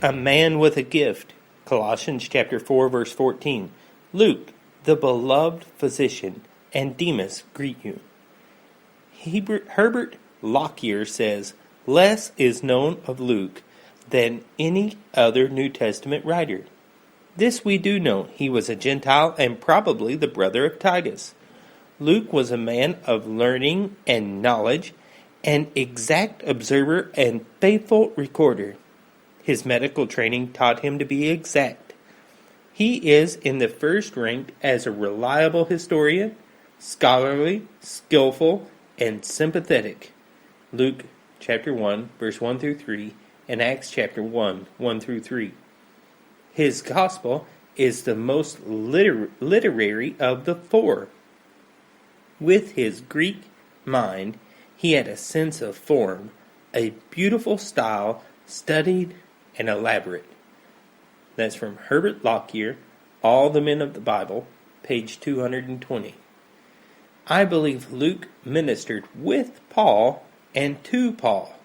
A man with a gift. Colossians chapter 4, verse 14. Luke, the beloved physician, and Demas greet you. Herbert Lockyer says, less is known of Luke than any other New Testament writer. This we do know. He was a Gentile and probably the brother of Titus. Luke was a man of learning and knowledge, an exact observer and faithful recorder. His medical training taught him to be exact. He is in the first rank as a reliable historian, scholarly, skillful, and sympathetic. Luke chapter 1, verse 1 through 3, and Acts chapter 1, 1 through 3. His gospel is the most literary of the four. With his Greek mind, he had a sense of form, a beautiful style, studied and elaborate. That's from Herbert Lockyer, All the Men of the Bible, page 220. I believe Luke ministered with Paul and to Paul.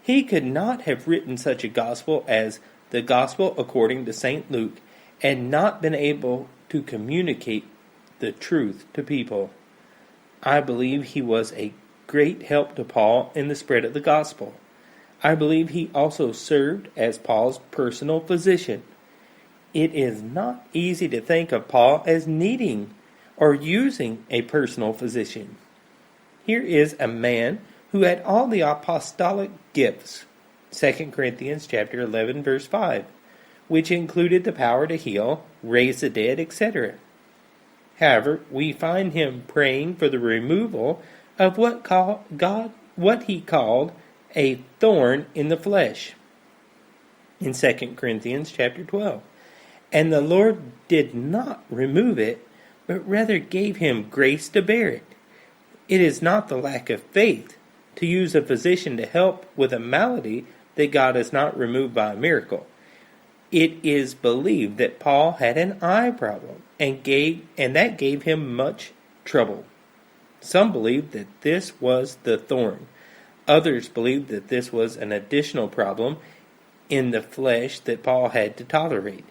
He could not have written such a gospel as the Gospel according to St. Luke and not been able to communicate the truth to people. I believe he was a great help to Paul in the spread of the gospel. I believe he also served as Paul's personal physician. It is not easy to think of Paul as needing or using a personal physician. Here is a man who had all the apostolic gifts, 2 Corinthians chapter 11, verse 5, which included the power to heal, raise the dead, etc. However, we find him praying for the removal of what he called a thorn in the flesh in 2 Corinthians chapter 12. And the Lord did not remove it, but rather gave him grace to bear it. It is not the lack of faith to use a physician to help with a malady that God has not removed by a miracle. It is believed that Paul had an eye problem, and that gave him much trouble. Some believe that this was the thorn. Others believe that this was an additional problem in the flesh that Paul had to tolerate.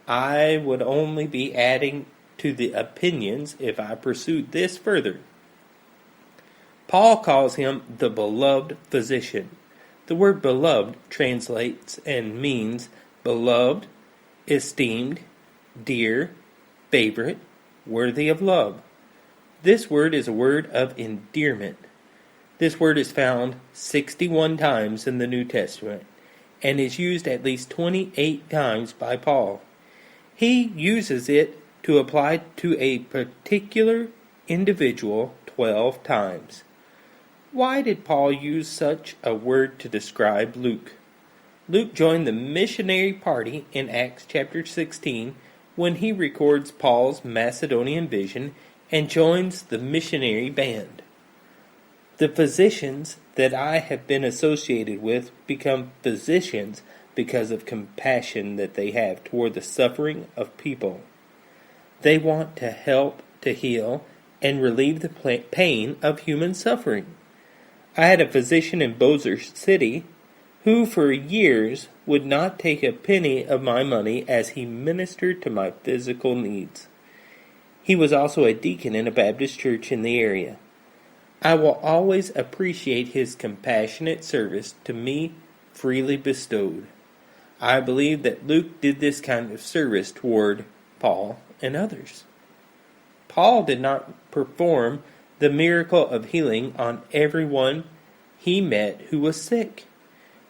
I would only be adding to the opinions if I pursued this further. Paul calls him the beloved physician. The word beloved translates and means beloved, esteemed, dear, favorite, worthy of love. This word is a word of endearment. This word is found 61 times in the New Testament and is used at least 28 times by Paul. He uses it to apply to a particular individual 12 times. Why did Paul use such a word to describe Luke? Luke joined the missionary party in Acts chapter 16 when he records Paul's Macedonian vision and joins the missionary band. The physicians that I have been associated with become physicians because of compassion that they have toward the suffering of people. They want to help to heal and relieve the pain of human suffering. I had a physician in Bossier City who for years would not take a penny of my money as he ministered to my physical needs. He was also a deacon in a Baptist church in the area. I will always appreciate his compassionate service to me freely bestowed. I believe that Luke did this kind of service toward Paul and others. Paul did not perform the miracle of healing on everyone he met who was sick.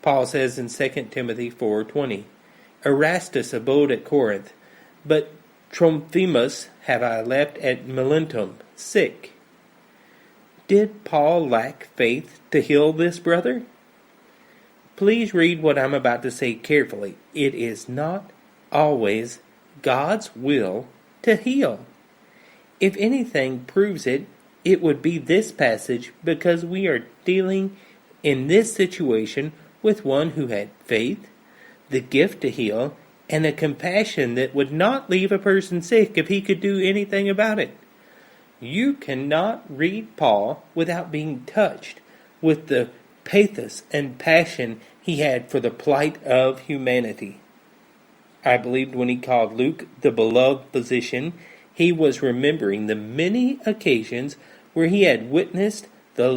Paul says in 2 Timothy 4:20, Erastus abode at Corinth, but Trophimus have I left at Miletum, sick. Did Paul lack faith to heal this brother? Please read what I'm about to say carefully. It is not always God's will to heal. If anything proves it, it would be this passage, because we are dealing in this situation with one who had faith, the gift to heal, and a compassion that would not leave a person sick if he could do anything about it. You cannot read Paul without being touched with the pathos and passion he had for the plight of humanity. I believed when he called Luke the beloved physician, he was remembering the many occasions where he had witnessed the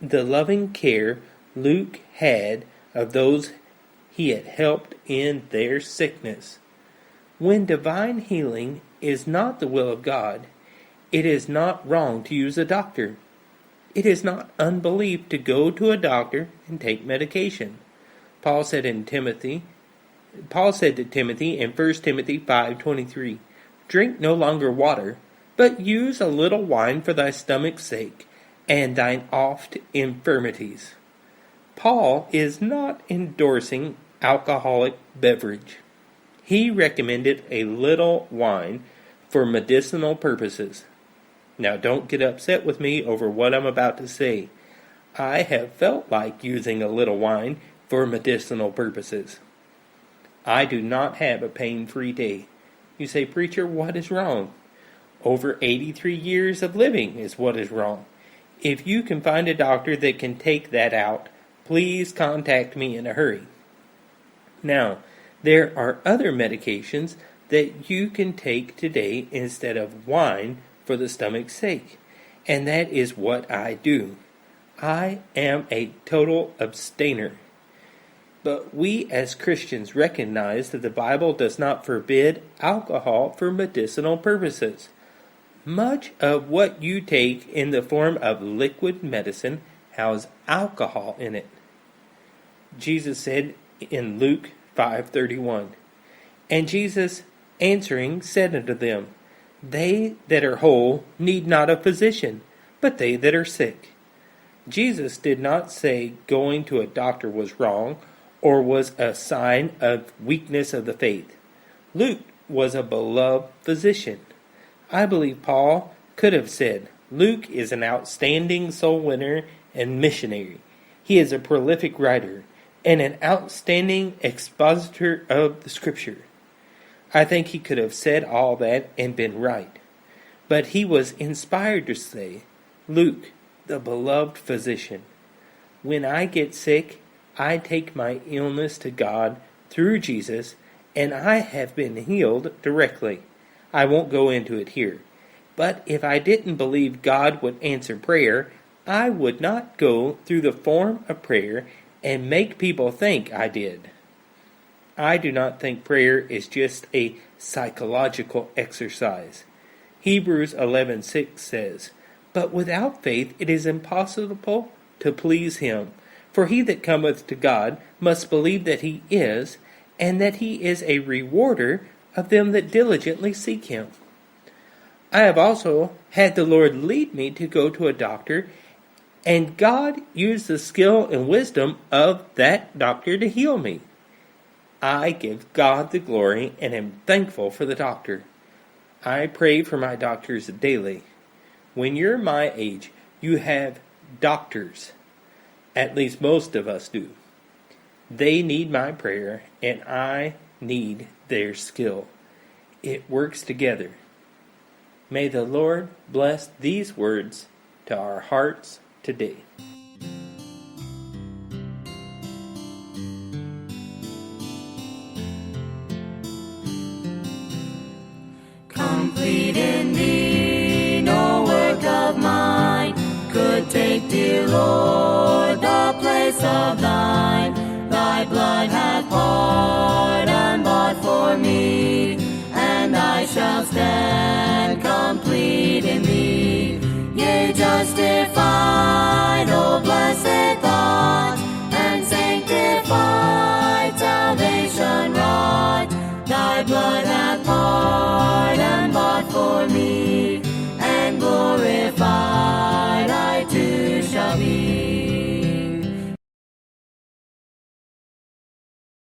loving care Luke had of those he had helped in their sickness. When divine healing is not the will of God, it is not wrong to use a doctor. It is not unbelief to go to a doctor and take medication. Paul said to Timothy in 1 Timothy 5:23, "Drink no longer water, but use a little wine for thy stomach's sake, and thine oft infirmities." Paul is not endorsing alcoholic beverage. He recommended a little wine for medicinal purposes. Now don't get upset with me over what I'm about to say. I have felt like using a little wine for medicinal purposes. I do not have a pain-free day. You say, "Preacher, what is wrong?" Over 83 years of living is what is wrong. If you can find a doctor that can take that out, please contact me in a hurry. Now, there are other medications that you can take today instead of wine for the stomach's sake, and that is what I do. I am a total abstainer. But we as Christians recognize that the Bible does not forbid alcohol for medicinal purposes. Much of what you take in the form of liquid medicine has alcohol in it. Jesus said in Luke 5:31, "And Jesus answering said unto them, They that are whole need not a physician, but they that are sick." Jesus did not say going to a doctor was wrong or was a sign of weakness of the faith. Luke was a beloved physician. I believe Paul could have said, "Luke is an outstanding soul winner and missionary. He is a prolific writer and an outstanding expositor of the Scripture." I think he could have said all that and been right. But he was inspired to say, "Luke, the beloved physician. When I get sick, I take my illness to God through Jesus, and I have been healed directly." I won't go into it here. But if I didn't believe God would answer prayer, I would not go through the form of prayer and make people think I did. I do not think prayer is just a psychological exercise. Hebrews 11:6 says, "But without faith it is impossible to please him. For he that cometh to God must believe that he is, and that he is a rewarder of them that diligently seek him." I have also had the Lord lead me to go to a doctor, and God used the skill and wisdom of that doctor to heal me. I give God the glory and am thankful for the doctor. I pray for my doctors daily. When you're my age, you have doctors. At least most of us do. They need my prayer, and I need their skill. It works together. May the Lord bless these words to our hearts today. Complete in thee, no work of mine could take, dear Lord, the place of thine. Thy blood hath poured and bought for me, and I shall stand complete in thee. Yea, justified